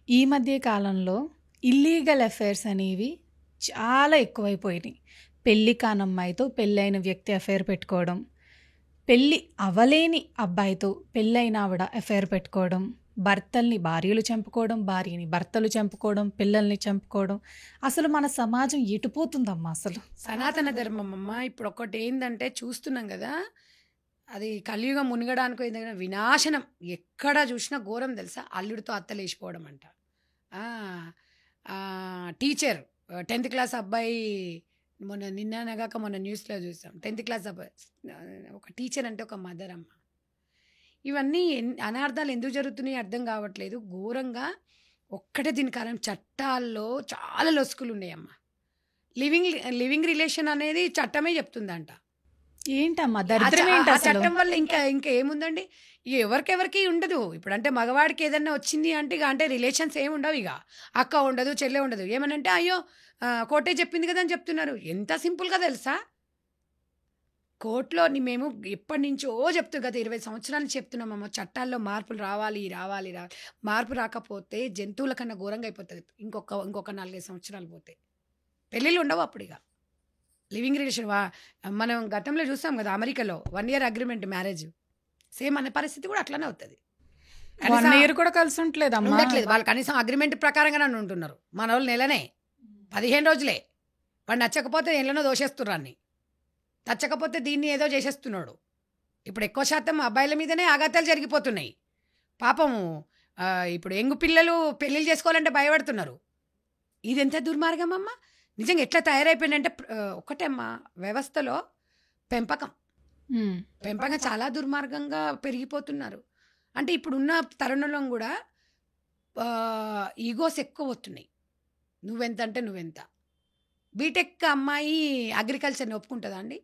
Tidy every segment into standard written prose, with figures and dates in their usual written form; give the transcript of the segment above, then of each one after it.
ఈ మధ్య కాలంలో ఇల్లీగల్ అఫైర్స్ అనేవి చాలా ఎక్కువైపోయినాయి. పెళ్లి కానమ్మాయితో పెళ్ళైన వ్యక్తి అఫైర్ పెట్టుకోవడం, పెళ్ళి అవ్వలేని అబ్బాయితో పెళ్ళైన ఆవిడ అఫైర్ పెట్టుకోవడం, భర్తల్ని భార్యలు చంపుకోవడం, భార్యని భర్తలు చంపుకోవడం, పిల్లల్ని చంపుకోవడం. అసలు మన సమాజం ఎటుపోతుందమ్మా అసలు? సనాతన ధర్మం అమ్మ. ఇప్పుడు ఒకటి ఏంటంటే చూస్తున్నాం కదా, అది కలియుగం మునగడానికి ఏంటంటే వినాశనం. ఎక్కడ చూసినా ఘోరం తెలుసా, అల్లుడితో అత్తలేసిపోవడం అంట. ఆ, ఆ, టీచర్ 10th క్లాస్ అబ్బాయి, మొన్న న్యూస్లో చూసాం. 10th క్లాస్ అబ్బాయి, ఒక టీచర్ అంటే ఒక మదర్ అమ్మ. ఇవన్నీ అనార్థాలు ఎందుకు జరుగుతున్నాయి అర్థం కావట్లేదు. ఘోరంగా ఒక్కటే దీని కారణం, చట్టాల్లో చాలా లొసుకులు ఉన్నాయమ్మ. లివింగ్ రిలేషన్ అనేది చట్టమే చెప్తుందంట. ఏంటమ్మా దరిద్రం ఏంటి ఆ అసలు? చట్టం వల్ల ఇంకా ఇంకా ఏముందండి, ఇక ఎవరికెవరికి ఉండదు. ఇప్పుడు అంటే మగవాడికి ఏదన్నా వచ్చింది అంటే ఇక అంటే రిలేషన్స్ ఏమి ఉండవు. ఇక అక్క ఉండదు, చెల్లె ఉండదు. ఏమనంటే అయ్యో కోర్టే చెప్పింది కదా అని చెప్తున్నారు. ఎంత సింపుల్గా తెలుసా, కోర్టులో మేము ఎప్పటి నుంచో చెప్తూ గత 20 సంవత్సరాల నుంచి చెప్తున్నామమ్మ, చట్టాల్లో మార్పులు రావాలి రావాలి రావాలి. మార్పు రాకపోతే జంతువుల కన్నా ఘోరంగా అయిపోతుంది. ఇంకొక 4-5 సంవత్సరాలు పోతే పెళ్ళిళ్ళు ఉండవు అప్పుడు. ఇక లివింగ్ రిలేషన్ మనం గతంలో చూసాం కదా, అమెరికాలో 1 year అగ్రిమెంట్ మ్యారేజ్. సేమ్ అనే పరిస్థితి కూడా అట్లానే అవుతుంది. 1 year కూడా కలిసి ఉండట్లేదమ్మా. ఉండట్లేదు వాళ్ళు, కనీసం అగ్రిమెంట్ ప్రకారంగానే ఉంటున్నారు. మన వాళ్ళు నెలనే 15 రోజులే. వాడు నచ్చకపోతే నెలనో దోషేస్తున్నారు అన్ని, నచ్చకపోతే దీన్ని ఏదో చేసేస్తున్నాడు. ఇప్పుడు ఎక్కువ శాతం అబ్బాయిల మీదనే ఆఘాతాలు జరిగిపోతున్నాయి పాపము. ఇప్పుడు యంగ్ పిల్లలు పెళ్ళిళ్ళు చేసుకోవాలంటే భయపడుతున్నారు. ఇది ఎంత దుర్మార్గం అమ్మ. నిజంగా ఎట్లా తయారైపోయిందంటే ఒకటే అమ్మ, వ్యవస్థలో పెంపకం చాలా దుర్మార్గంగా పెరిగిపోతున్నారు. అంటే ఇప్పుడున్న తరుణంలో కూడా ఈగోస్ ఎక్కువ వస్తున్నాయి. నువ్వెంత అంటే నువ్వెంత. బీటెక్ అమ్మాయి అగ్రికల్చర్ని ఒప్పుకుంటుందా అండి?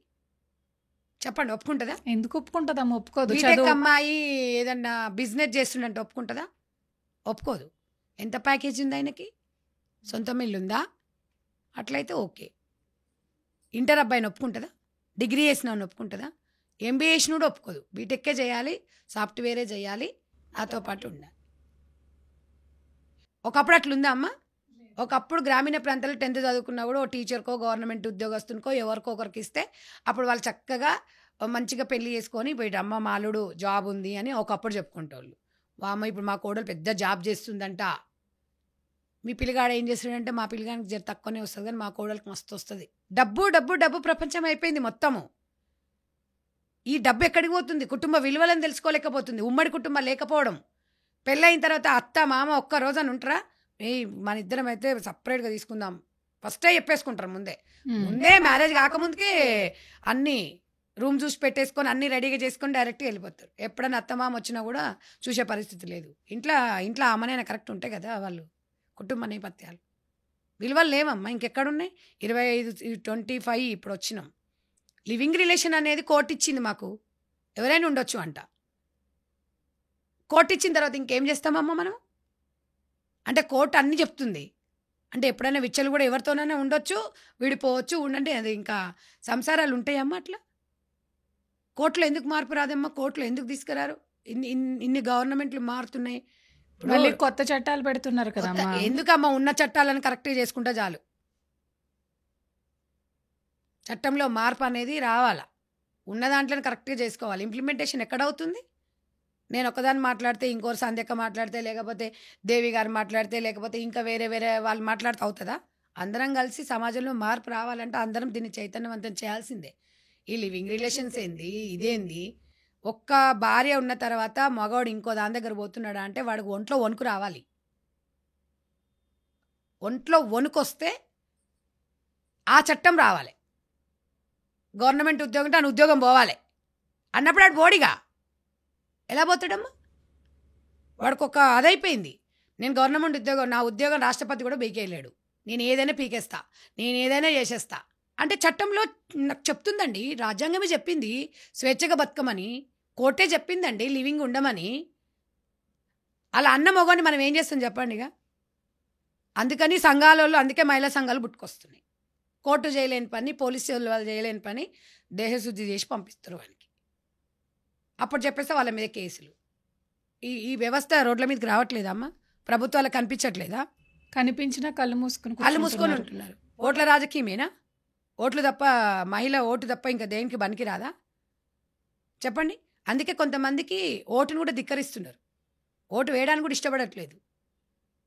చెప్పండి, ఒప్పుకుంటుందా? ఎందుకు ఒప్పుకుంటుందమ్మా? ఒప్పుకోదు. బీటెక్ అమ్మాయి ఏదన్నా బిజినెస్ చేస్తుందంటే ఒప్పుకుంటుందా? ఒప్పుకోదు. ఎంత ప్యాకేజ్ ఉంది ఆయనకి? సొంత మిల్లు ఉందా? అట్లయితే ఓకే. ఇంటర్ అబ్బాయిని ఒప్పుకుంటుందా? డిగ్రీ చేసినవని ఒప్పుకుంటుందా? ఎంబీఏ చేసినోడు ఒప్పుకోదు. బీటెక్కే చేయాలి, సాఫ్ట్వేరే చేయాలి, నాతో పాటు ఉండాలి. ఒకప్పుడు అట్లుందా అమ్మ? ఒకప్పుడు గ్రామీణ ప్రాంతాల్లో 10th చదువుకున్నా కూడా ఓ టీచర్కో గవర్నమెంట్ ఉద్యోగస్తునికో ఎవరికో ఒకరికి ఇస్తే అప్పుడు వాళ్ళు చక్కగా మంచిగా పెళ్లి చేసుకొని పోయి అమ్మ మాలుడు జాబ్ ఉంది అని ఒకప్పుడు చెప్పుకుంటోళ్ళు. అమ్మ ఇప్పుడు మా కోడలు పెద్ద జాబ్ చేస్తుందంట, మీ పిల్లగాడు ఏం చేస్తాడంటే మా పిల్లగానికి జర తక్కువనే వస్తుంది కానీ మా కోడలికి మస్తు వస్తుంది. డబ్బు డబ్బు డబ్బు ప్రపంచం అయిపోయింది మొత్తము. ఈ డబ్బు ఎక్కడికి పోతుంది? కుటుంబ విలువలను తెలుసుకోలేకపోతుంది. ఉమ్మడి కుటుంబం లేకపోవడం. పెళ్ళయిన తర్వాత అత్త మామ ఒక్క రోజని ఉంటారా? మన ఇద్దరం అయితే సపరేట్గా తీసుకుందాం ఫస్టే చెప్పేసుకుంటారు ముందే మ్యారేజ్ కాకముందుకే అన్నీ రూమ్ చూసి పెట్టేసుకొని అన్నీ రెడీగా చేసుకొని డైరెక్ట్గా వెళ్ళిపోతారు. ఎప్పుడైనా అత్తమామ వచ్చినా కూడా చూసే పరిస్థితి లేదు. ఇంట్లో అమ్మనైనా కరెక్ట్ ఉంటాయి కదా వాళ్ళు. కుటుంబ నేపథ్యాలు విలువలు లేవమ్మా. ఇంకెక్కడున్నాయి? 25, 25 ఇప్పుడు వచ్చినాం. లివింగ్ రిలేషన్ అనేది కోర్టు ఇచ్చింది మాకు, ఎవరైనా ఉండొచ్చు అంట. కోర్టు ఇచ్చిన తర్వాత ఇంకేం చేస్తామమ్మా మనం? అంటే కోర్టు అన్నీ చెప్తుంది అంటే ఎప్పుడైనా విచ్చలు కూడా ఎవరితోనైనా ఉండొచ్చు, విడిపోవచ్చు, ఉండండి. అది ఇంకా సంసారాలు ఉంటాయమ్మా అట్లా? కోర్టులో ఎందుకు మార్పు రాదమ్మా? కోర్టులో ఎందుకు తీసుకురారు? ఇన్ని గవర్నమెంట్లు మారుతున్నాయి. మళ్ళీ కొత్త చట్టాలు పెడుతున్నారు కదమ్మా. ఎందుకమ్మా? ఉన్న చట్టాలను కరెక్ట్గా చేసుకుంటే చాలు. చట్టంలో మార్పు అనేది రావాలా, ఉన్న దాంట్లోనే కరెక్ట్గా చేసుకోవాలి. ఇంప్లిమెంటేషన్ ఎక్కడవుతుంది? నేను ఒకదాన్ని మాట్లాడితే ఇంకోరు సంధ్యక్క మాట్లాడితే, లేకపోతే దేవి గారు మాట్లాడితే, లేకపోతే ఇంకా వేరే వాళ్ళు మాట్లాడితే అవుతుందా? అందరం కలిసి సమాజంలో మార్పు రావాలంటే అందరం దీన్ని చైతన్యవంతం చేయాల్సిందే. ఈ లివింగ్ రిలేషన్స్ ఏంది, ఇదేంది? ఒక్క భార్య ఉన్న తర్వాత మగవాడు ఇంకో దాని దగ్గర పోతున్నాడా అంటే వాడికి ఒంట్లో వణుకు రావాలి. ఒంట్లో వణుకొస్తే ఆ చట్టం రావాలి. గవర్నమెంట్ ఉద్యోగం అంటే ఆ ఉద్యోగం పోవాలి అన్నప్పుడు వాడు బోడిగా ఎలా పోతాడమ్మా? వాడికి ఒక అదైపోయింది, నేను గవర్నమెంట్ ఉద్యోగం, నా ఉద్యోగం రాష్ట్రపతి కూడా పీకేయలేడు, నేను ఏదైనా పీకేస్తా, నేను ఏదైనా చేసేస్తా అంటే చట్టంలో నాకు చెప్తుందండి. రాజ్యాంగమే చెప్పింది స్వేచ్ఛగా బతకమని, కోర్టే చెప్పిందండి లివింగ్ ఉండమని. అలా అన్న మొగని మనం ఏం చేస్తాం చెప్పండి? ఇక అందుకని సంఘాలలో, అందుకే మహిళా సంఘాలు పుట్టుకొస్తున్నాయి. కోర్టు చేయలేని పని, పోలీసు వాళ్ళు చేయలేని పని దేహశుద్ధి చేసి పంపిస్తారు వానికి. అప్పుడు చెప్పేస్తే వాళ్ళ మీద కేసులు. ఈ వ్యవస్థ రోడ్ల మీదకి రావట్లేదమ్మా? ప్రభుత్వాలకు కనిపించట్లేదా? కనిపించినా కళ్ళు మూసుకుని కళ్ళు మూసుకొని కూర్చుంటున్నారు. ఉంటున్నారు. ఓట్ల రాజకీయమేనా? ఓట్లు తప్ప మహిళ ఓటు తప్ప ఇంకా దేనికి పనికి రాదా చెప్పండి? అందుకే కొంతమందికి ఓటును కూడా ధిక్కరిస్తున్నారు. ఓటు వేయడానికి కూడా ఇష్టపడట్లేదు.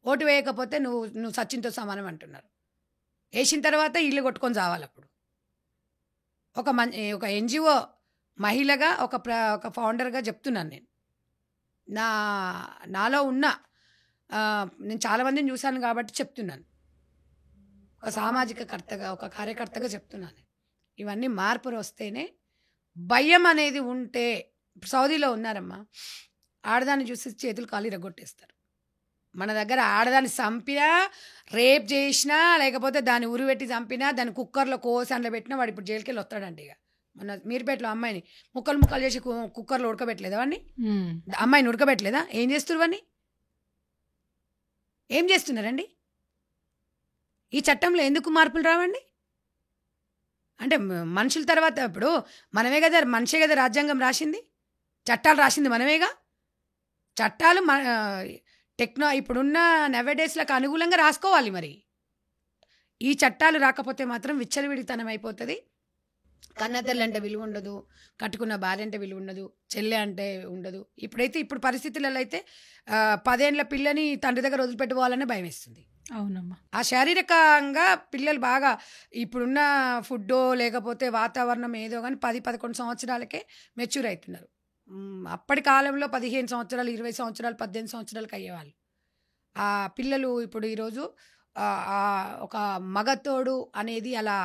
ఓటు వేయకపోతే నువ్వు సచిన్‌తో సమానం అంటున్నారు. ఏసిన తర్వాత ఇల్లు కొట్టుకొని చావాలప్పుడు. ఒక ఎన్‌జీఓ మహిళగా ఒక ఫౌండర్‌గా చెప్తున్నాను నేను. నాలో ఉన్న నేను చాలా మందిని చూశాను కాబట్టి చెప్తున్నాను. ఒక సామాజిక కర్తగా, ఒక కార్యకర్తగా చెప్తున్నాను. ఇవన్నీ మార్పులు వస్తేనే భయం అనేది ఉంటే సౌదీలో ఉన్నారమ్మా. ఆడదాన్ని చూసి చేతులు కాళ్ళు ఇరగొట్టేస్తారు. మన దగ్గర ఆడదాన్ని చంపినా, రేప్ చేసినా, లేకపోతే దాన్ని ఉరిపెట్టి చంపినా, దాన్ని కుక్కర్లో కోసి అందులో పెట్టినా వాడు ఇప్పుడు జైలుకి వెళ్ళి వస్తాడండి. ఇక మొన్న మీరుపేటలో అమ్మాయిని ముక్కలు చేసి కుక్కర్లో ఉడకబెట్టలేదా వాడిని? అమ్మాయిని ఉడకబెట్టలేదా? ఏం చేస్తున్నారు వాడిని? ఏం చేస్తున్నారండి? ఈ చట్టంలో ఎందుకు మార్పులు రావండి? అంటే మనుషుల తర్వాత ఇప్పుడు మనమే కదా, మనిషే కదా రాజ్యాంగం రాసింది, చట్టాలు రాసింది మనమేగా. చట్టాలు ఇప్పుడున్న నవడేస్లకు అనుకూలంగా రాసుకోవాలి. మరి ఈ చట్టాలు రాకపోతే మాత్రం విచ్చలవిడితనం అయిపోతుంది. కన్నతల్లి అంటే విలువ ఉండదు, కట్టుకున్న భార్య అంటే విలువ ఉండదు, చెల్లె అంటే ఉండదు. ఇప్పుడు పరిస్థితులలో అయితే 10 ఏళ్ల పిల్లని తండ్రి దగ్గర వదిలిపెట్టుకోవాలనే భయం వేస్తుంది. అవునమ్మా. ఆ శారీరకంగా పిల్లలు బాగా ఇప్పుడున్న ఫుడ్డో లేకపోతే వాతావరణం ఏదో కానీ 10-11 సంవత్సరాలకే మెచ్యూర్ అవుతున్నారు. అప్పటి కాలంలో 15 సంవత్సరాలు, 20 సంవత్సరాలు, 18 సంవత్సరాలకు అయ్యేవాళ్ళు. ఆ పిల్లలు ఇప్పుడు ఈరోజు ఒక మగతోడు అనేది అలా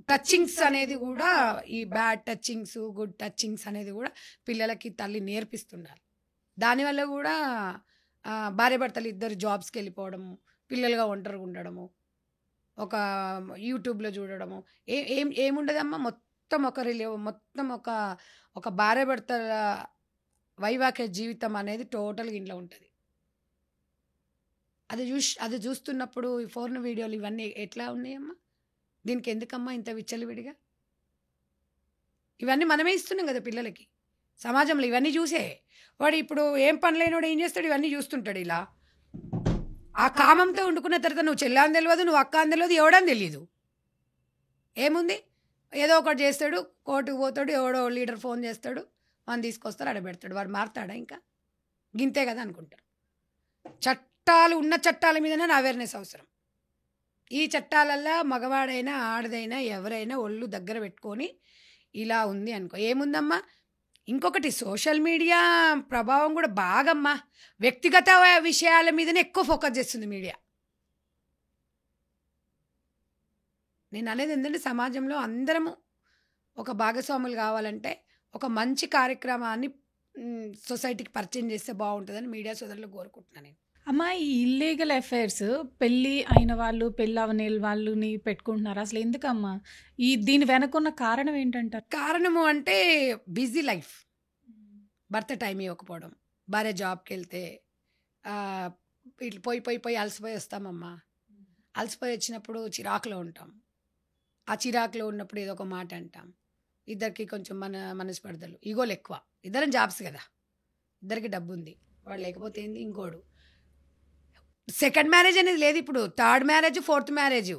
టచింగ్స్ అనేది కూడా, ఈ బ్యాడ్ టచింగ్స్, గుడ్ టచింగ్స్ అనేది కూడా పిల్లలకి తల్లి నేర్పిస్తున్నారు. దానివల్ల కూడా భార్యాభర్తలు ఇద్దరు జాబ్స్కి వెళ్ళిపోవడము, పిల్లలుగా ఒంటరిగా ఉండడము, ఒక యూట్యూబ్లో చూడడము, ఏముండదమ్మా. మొత్తం ఒక భార్యాభర్తల వైవాహిక జీవితం అనేది టోటల్గా ఇంట్లో ఉంటుంది. అది చూస్తున్నప్పుడు ఈ ఫోన్ వీడియోలు ఇవన్నీ ఎట్లా ఉన్నాయమ్మా? దీనికి ఎందుకమ్మా ఇంత విచ్చలవిడిగా? ఇవన్నీ మనమే ఇస్తున్నాం కదా పిల్లలకి. సమాజంలో ఇవన్నీ చూసే వాడు ఇప్పుడు ఏం పని లేనివాడు ఏం చేస్తాడు? ఇవన్నీ చూస్తుంటాడు. ఇలా ఆ కామంతో వండుకున్న తర్వాత నువ్వు చెల్లని తెలియదు, నువ్వు అక్క అని తెలియదు, ఎవడని తెలియదు. ఏముంది? ఏదో ఒకటి చేస్తాడు, కోర్టుకు పోతాడు, ఎవడో లీడర్ ఫోన్ చేస్తాడు, వాడిని తీసుకొస్తాడు, ఆడబెడతాడు. వాడు మారుతాడా? ఇంకా గింతే కదా అనుకుంటారు. ఉన్న చట్టాల మీదనే అవేర్నెస్ అవసరం. ఈ చట్టాలల్లో మగవాడైనా ఆడదైనా ఎవరైనా ఒళ్ళు దగ్గర పెట్టుకొని ఇలా ఉంది అనుకో, ఏముందమ్మా. ఇంకొకటి సోషల్ మీడియా ప్రభావం కూడా బాగమ్మా. వ్యక్తిగత విషయాల మీదనే ఎక్కువ ఫోకస్ చేస్తుంది మీడియా. నేను అనేది ఏంటంటే సమాజంలో అందరము ఒక భాగస్వాములు కావాలంటే ఒక మంచి కార్యక్రమాన్ని సొసైటీకి పరిచయం చేస్తే బాగుంటుందని మీడియా సోదరులు కోరుకుంటున్నాను నేను. అమ్మా, ఈ ఇల్లీగల్ అఫైర్స్ పెళ్ళి అయిన వాళ్ళు, పెళ్ళి అవని వాళ్ళని పెట్టుకుంటున్నారు. అసలు ఎందుకమ్మా? దీని వెనకున్న కారణం ఏంటంటారు? కారణము అంటే బిజీ లైఫ్. భర్త టైం ఇవ్వకపోవడం, భార్య జాబ్కి వెళ్తే ఇట్లా పోయి అలసిపోయి వస్తామమ్మా. అలసిపోయి వచ్చినప్పుడు చిరాకులో ఉంటాం. ఆ చిరాకులో ఉన్నప్పుడు ఏదో ఒక మాట అంటాం. ఇద్దరికి కొంచెం మనస్పర్ధలు, ఈగోలు ఎక్కువ. ఇద్దరం జాబ్స్ కదా, ఇద్దరికి డబ్బు ఉంది. వాడు లేకపోతే ఏంది ఇంకోడు. సెకండ్ మ్యారేజ్ అనేది లేదు ఇప్పుడు. థర్డ్ మ్యారేజ్, ఫోర్త్ మ్యారేజ్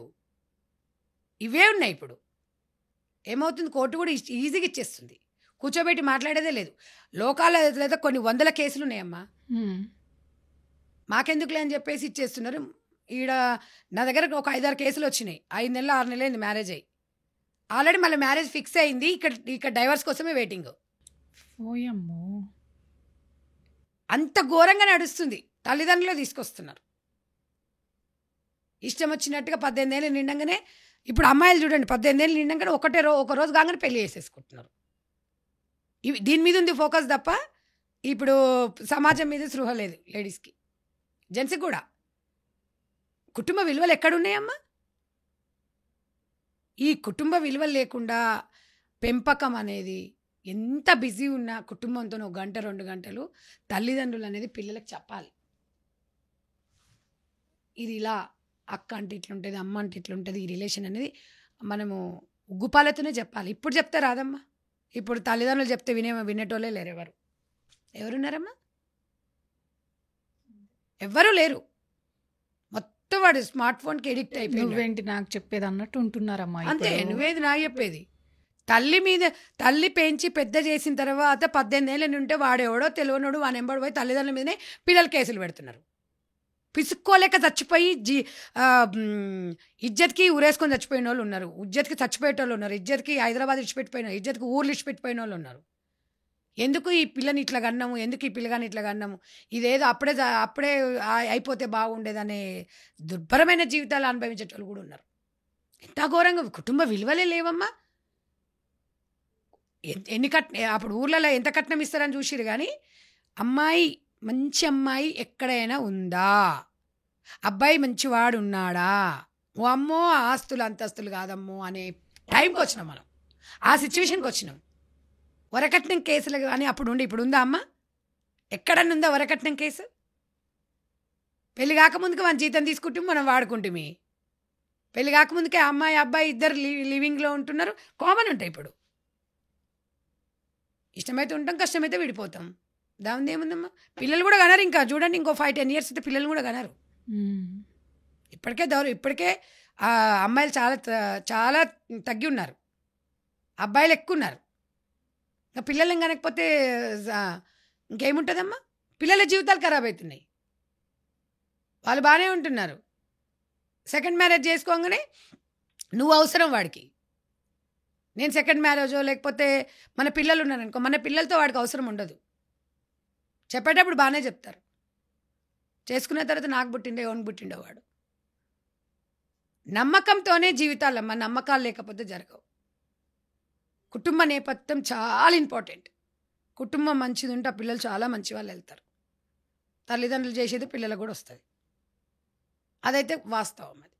ఇవే ఉన్నాయి ఇప్పుడు. ఏమవుతుంది? కోర్టు కూడా ఈజీగా ఇచ్చేస్తుంది. కూర్చోబెట్టి మాట్లాడేదే లేదు. లోకాల లేదా కొన్ని 100 కేసులు ఉన్నాయమ్మా. మాకెందుకులే అని చెప్పేసి ఇచ్చేస్తున్నారు. ఈడ నా దగ్గర ఒక 5-6 కేసులు వచ్చినాయి. 5 నెలలు 6 నెలలు అయింది మ్యారేజ్ అయ్యి. ఆల్రెడీ మళ్ళీ మ్యారేజ్ ఫిక్స్ అయింది. ఇక్కడ డైవర్స్ కోసమే వెయిటింగ్. ఓయమ్మో, అంత ఘోరంగా నడుస్తుంది. తల్లిదండ్రులు తీసుకొస్తున్నారు ఇష్టం వచ్చినట్టుగా. 18 ఏళ్ళు నిండంగానే ఇప్పుడు అమ్మాయిలు చూడండి, 18 ఏళ్ళు నిండంగానే ఒక రోజు కాగానే పెళ్లి చేసేసుకుంటున్నారు. దీని మీద ఉంది ఫోకస్ తప్ప ఇప్పుడు సమాజం మీద స్పృహ లేదు లేడీస్కి, జెంట్స్కి కూడా. కుటుంబ విలువలు ఎక్కడున్నాయమ్మా? ఈ కుటుంబ విలువలు లేకుండా పెంపకం అనేది ఎంత బిజీ ఉన్నా కుటుంబంతో 1 గంట 2 గంటలు తల్లిదండ్రులు అనేది పిల్లలకు చెప్పాలి. ఇది ఇలా అక్క అంటే ఇట్లుంటుంది, అమ్మ అంటే ఇట్లుంటుంది. ఈ రిలేషన్ అనేది మనము ఉగ్గుపాలతోనే చెప్పాలి. ఇప్పుడు చెప్తే రాదమ్మా. ఇప్పుడు తల్లిదండ్రులు చెప్తే వినేటోళ్ళే లేరు. ఎవరున్నారమ్మా? ఎవ్వరూ లేరు. మొత్తం వాడు స్మార్ట్ ఫోన్కి ఎడిక్ట్ అయిపోయింది. నువ్వేంటి నాకు చెప్పేది అన్నట్టు ఉంటున్నారమ్మా అంతే, ఇప్పుడు. నువ్వేది నాకు చెప్పేది. తల్లి పెంచి పెద్ద చేసిన తర్వాత 18 ఏళ్ళని ఉంటే వాడెవడో తెలియనోడు వానెంబడి పోయి తల్లిదండ్రుల మీదనే పిల్లలు కేసులు పెడుతున్నారు. పిసుక్కోలేక చచ్చిపోయి ఇజ్జత్కి ఊరేసుకొని చచ్చిపోయిన వాళ్ళు ఉన్నారు, ఇజ్జత్కి చచ్చిపోయేటోళ్ళు ఉన్నారు, ఇజ్జత్కి హైదరాబాద్ ఇచ్చిపెట్టిపోయిన, ఇజ్జత్కి ఊర్లు ఇచ్చిపెట్టిపోయిన వాళ్ళు ఉన్నారు. ఎందుకు ఈ పిల్లని ఇట్లా కన్నాము, ఎందుకు ఈ పిల్లగాని ఇట్లా కన్నాము, ఇదేదో అప్పుడే అయిపోతే బాగుండేదనే దుర్భరమైన జీవితాలు అనుభవించేటోళ్ళు కూడా ఉన్నారు. ఎంత ఘోరంగా కుటుంబ విలువలే లేవమ్మా. అప్పుడు ఊర్లలో ఎంత కట్నం ఇస్తారని చూసిరు కానీ మంచి అమ్మాయి ఎక్కడైనా ఉందా, అబ్బాయి మంచివాడు ఉన్నాడా, ఓ అమ్మో ఆస్తులు అంతస్తులు కాదమ్మో అనే టైంకి వచ్చినాం మనం, ఆ సిచ్యువేషన్కి వచ్చినాం. వరకట్నం కేసులు కానీ అప్పుడు ఉండి ఇప్పుడు ఉందా అమ్మ? ఎక్కడన్నా ఉందా వరకట్నం కేసు? పెళ్లి కాకముందుకు మన జీతం తీసుకుంటే మనం వాడుకుంటుమి, పెళ్లి కాకముందుకే అమ్మాయి అబ్బాయి ఇద్దరు లివింగ్లో ఉంటున్నారు, కామన్ ఉంటాయి. ఇప్పుడు ఇష్టమైతే ఉంటాం, కష్టమైతే విడిపోతాం, దాని ఏముందమ్మా. పిల్లలు కూడా కనరు, ఇంకా చూడండి ఇంకో 5-10 years అయితే పిల్లలు కూడా కనరు. ఇప్పటికే అమ్మాయిలు చాలా చాలా తగ్గి ఉన్నారు, అబ్బాయిలు ఎక్కువ ఉన్నారు. ఇంకా పిల్లలు కనకపోతే ఇంకేముంటుందమ్మా? పిల్లల జీవితాలు ఖరాబ్ అవుతున్నాయి. వాళ్ళు బాగానే ఉంటున్నారు, సెకండ్ మ్యారేజ్ చేసుకోగానే నువ్వు అవసరం వాడికి. నేను సెకండ్ మ్యారేజో లేకపోతే మన పిల్లలు ఉన్నారనుకో, మన పిల్లలతో వాడికి అవసరం ఉండదు. చెప్పేటప్పుడు బాగానే చెప్తారు, చేసుకున్న తర్వాత నాకు పుట్టిండే ఎవరిని పుట్టిండో వాడు. నమ్మకంతోనే జీవితాలమ్మ, నమ్మకాలు లేకపోతే జరగవు. కుటుంబ నేపథ్యం చాలా ఇంపార్టెంట్. కుటుంబం మంచిది ఉంటే ఆ పిల్లలు చాలా మంచి వాళ్ళు వెళ్తారు. తల్లిదండ్రులు చేసేది పిల్లలకు కూడా వస్తుంది, అదైతే వాస్తవం. అది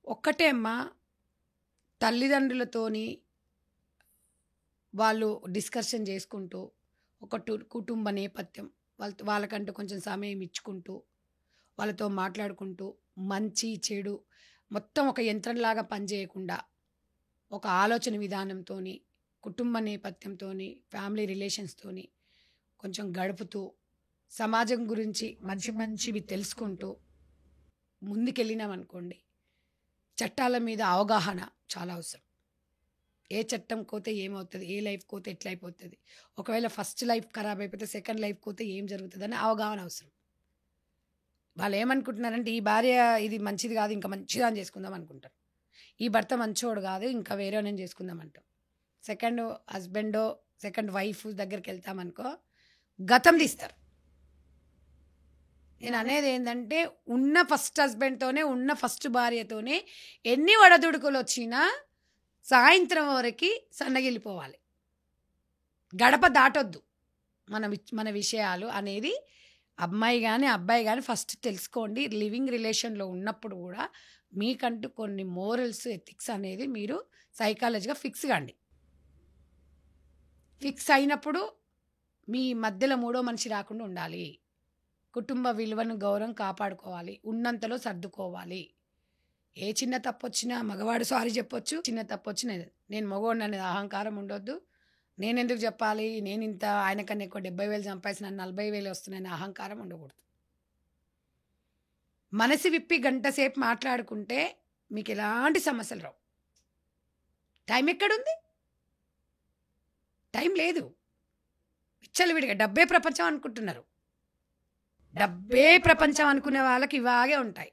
ఒక్కటే అమ్మా, తల్లిదండ్రులతోని వాళ్ళు డిస్కషన్ చేసుకుంటూ ఒక కుటుంబ నేపథ్యం వాళ్ళకంటూ కొంచెం సమయం ఇచ్చుకుంటూ వాళ్ళతో మాట్లాడుకుంటూ మంచి చెడు మొత్తం ఒక యంత్రంలాగా పనిచేయకుండా ఒక ఆలోచన విధానంతో కుటుంబ నేపథ్యంతో ఫ్యామిలీ రిలేషన్స్తో కొంచెం గడుపుతూ సమాజం గురించి మంచివి తెలుసుకుంటూ ముందుకెళ్ళినామనుకోండి, చట్టాల మీద అవగాహన చాలా అవసరం. ఏ చట్టం కోతే ఏమవుతుంది, ఏ లైఫ్ కోతే ఎట్లా అయిపోతుంది, ఒకవేళ ఫస్ట్ లైఫ్ ఖరాబ్ అయిపోతే సెకండ్ లైఫ్ కోతే ఏం జరుగుతుంది అని అవగాహన అవసరం. వాళ్ళు ఏమనుకుంటున్నారంటే ఈ భార్య ఇది మంచిది కాదు ఇంకా మంచిగా అని చేసుకుందాం అనుకుంటారు, ఈ భర్త మంచోడు కాదు ఇంకా వేరే నేను చేసుకుందాం అంటాం. సెకండ్ హస్బెండో సెకండ్ వైఫ్ దగ్గరికి వెళ్తామనుకో గతం తీస్తారు. నేను అనేది ఏంటంటే ఉన్న ఫస్ట్ హస్బెండ్తోనే ఉన్న ఫస్ట్ భార్యతోనే ఎన్ని వడదుడుకులు వచ్చినా సాయంత్రం వరకు సన్నగిలిపోవాలి, గడప దాటొద్దు. మన విషయాలు అనేది అమ్మాయి కానీ అబ్బాయి కానీ ఫస్ట్ తెలుసుకోండి. లివింగ్ రిలేషన్లో ఉన్నప్పుడు కూడా మీకంటూ కొన్ని మోరల్స్ ఎథిక్స్ అనేది మీరు సైకాలజీగా ఫిక్స్ కాండి. ఫిక్స్ అయినప్పుడు మీ మధ్యలో మూడో మనిషి రాకుండా ఉండాలి. కుటుంబ విలువను గౌరవం కాపాడుకోవాలి, ఉన్నంతలో సర్దుకోవాలి. ఏ చిన్న తప్పు వచ్చినా మగవాడు సారీ చెప్పొచ్చు, చిన్న తప్పు వచ్చినా నేను మగవాడిని అనేది అహంకారం ఉండొద్దు. నేను ఎందుకు చెప్పాలి, నేను ఇంత ఆయనకన్నా ఎక్కువ 70,000 సంపాదించిన 40,000 వస్తున్నాయని అహంకారం ఉండకూడదు. మనసు విప్పి గంట సేపు మాట్లాడుకుంటే మీకు ఎలాంటి సమస్యలు రావు. టైం ఎక్కడుంది? టైం లేదు. విచ్చలవిడిగా డబ్బే ప్రపంచం అనుకుంటున్నారు. డబ్బే ప్రపంచం అనుకునే వాళ్ళకి ఇవాగే ఉంటాయి.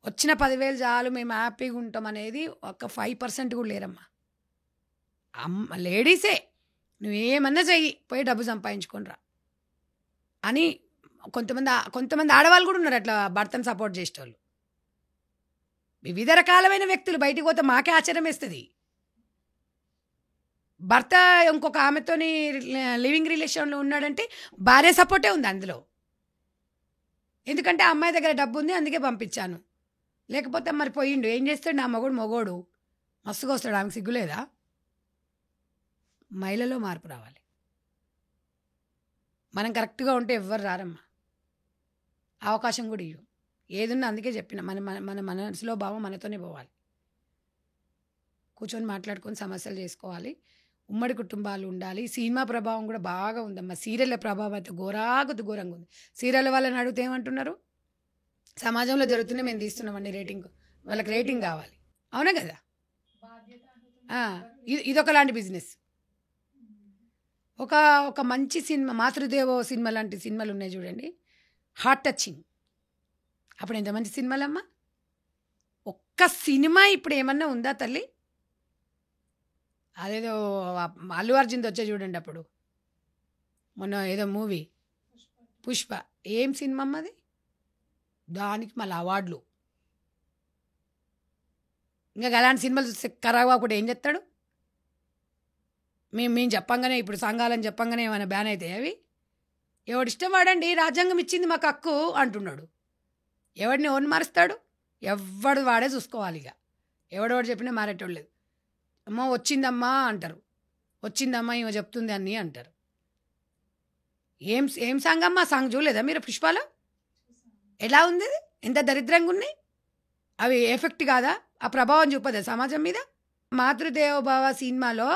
వచ్చిన 10,000 చాలు మేము హ్యాపీగా ఉంటాం అనేది ఒక 5% కూడా లేరమ్మా. లేడీసే నువ్వేమన్నా చెయ్యి పోయి డబ్బు సంపాదించుకొని రా అని కొంతమంది ఆడవాళ్ళు కూడా ఉన్నారు అట్లా భర్తను సపోర్ట్ చేసేటోళ్ళు. వివిధ రకాలమైన వ్యక్తులు బయటికి పోతే మాకే ఆశ్చర్యం వేస్తుంది. భర్త ఇంకొక ఆమెతోని లివింగ్ రిలేషన్లో ఉన్నాడంటే భార్య సపోర్టే ఉంది అందులో. ఎందుకంటే ఆ అమ్మాయి దగ్గర డబ్బు ఉంది అందుకే పంపించాను, లేకపోతే మరి పోయిండు ఏం చేస్తాడు నా మొగోడు మస్తుగా వస్తాడు, ఆమెకు సిగ్గులేదా? మహిళలో మార్పు రావాలి. మనం కరెక్ట్గా ఉంటే ఎవ్వరు రారమ్మా, అవకాశం కూడా ఇవ్వం. ఏదున్నా అందుకే చెప్పిన మన మనసులో భావం మనతోనే పోవాలి. కూర్చొని మాట్లాడుకొని సమస్యలు చేసుకోవాలి. ఉమ్మడి కుటుంబాలు ఉండాలి. సినిమా ప్రభావం కూడా బాగా ఉందమ్మా. సీరియళ్ళ ప్రభావం అయితే ఘోరంగా ఉంది. సీరియల్ వాళ్ళని అడిగితే ఏమంటున్నారు? సమాజంలో జరుగుతున్నాయి మేము తీస్తున్నామండి రేటింగ్. వాళ్ళకి రేటింగ్ కావాలి. అవునా కదా? ఆ, ఇదొకలాంటి బిజినెస్. ఒక ఒక మంచి సినిమా మాతృదేవో సినిమా లాంటి సినిమాలు ఉన్నాయి చూడండి, హార్ట్ టచింగ్. అప్పుడు ఎంత మంచి సినిమాలమ్మా. ఒక్క సినిమా ఇప్పుడు ఏమన్నా ఉందా తల్లి? అదేదో అల్లు అర్జున్ది వచ్చే చూడండి అప్పుడు, మొన్న ఏదో మూవీ పుష్ప. ఏం సినిమా అమ్మ అది? దానికి మళ్ళీ అవార్డులు. ఇంకా అలాంటి సినిమాలు చూస్తే ఖరాబా కూడా ఏం చెప్తాడు? మేము చెప్పంగానే, ఇప్పుడు సంఘాలని చెప్పంగానే ఏమైనా బ్యాన్ అవుతాయి అవి? ఎవడిష్టం వాడండి, రాజ్యాంగం ఇచ్చింది మాకు హక్కు అంటున్నాడు. ఎవడిని ఎవరిని మారుస్తాడు? ఎవడు వాడే చూసుకోవాలి. ఇక ఎవడెవడు చెప్పినా మారేటోళ్ళు లేదు. అమ్మో వచ్చిందమ్మా అంటారు, వచ్చిందమ్మా ఈమె చెప్తుంది అని అంటారు. ఏం సాంగ్ అమ్మా? సాంగ్ చూడలేదా మీరు పుష్పాలో? ఎలా ఉంది అది? ఎంత దరిద్రంగా ఉన్నాయి అవి. ఎఫెక్ట్ కాదా? ఆ ప్రభావం చూపదా సమాజం మీద? మాతృదేవోభవ సినిమాలో,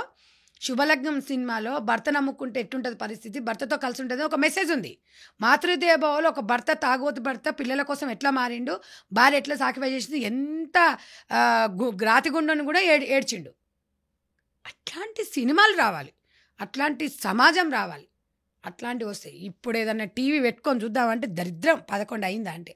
శుభలగ్నం సినిమాలో భర్త నమ్ముకుంటే ఎట్టుంటుంది పరిస్థితి, భర్తతో కలిసి ఉంటుంది ఒక మెసేజ్ ఉంది. మాతృదేవోభవలో ఒక భర్త, తాగోతు భర్త, పిల్లల కోసం ఎట్లా మారిండు, భార్య ఎట్లా సాక్రిఫైస్ చేసింది, ఎంత గ్రాతిగుండను కూడా ఏడ్చిండు. అట్లాంటి సినిమాలు రావాలి, అట్లాంటి సమాజం రావాలి, అట్లాంటివి వస్తాయి. ఇప్పుడు ఏదన్నా టీవీ పెట్టుకొని చూద్దామంటే దరిద్రం 11 అయిందా అంటే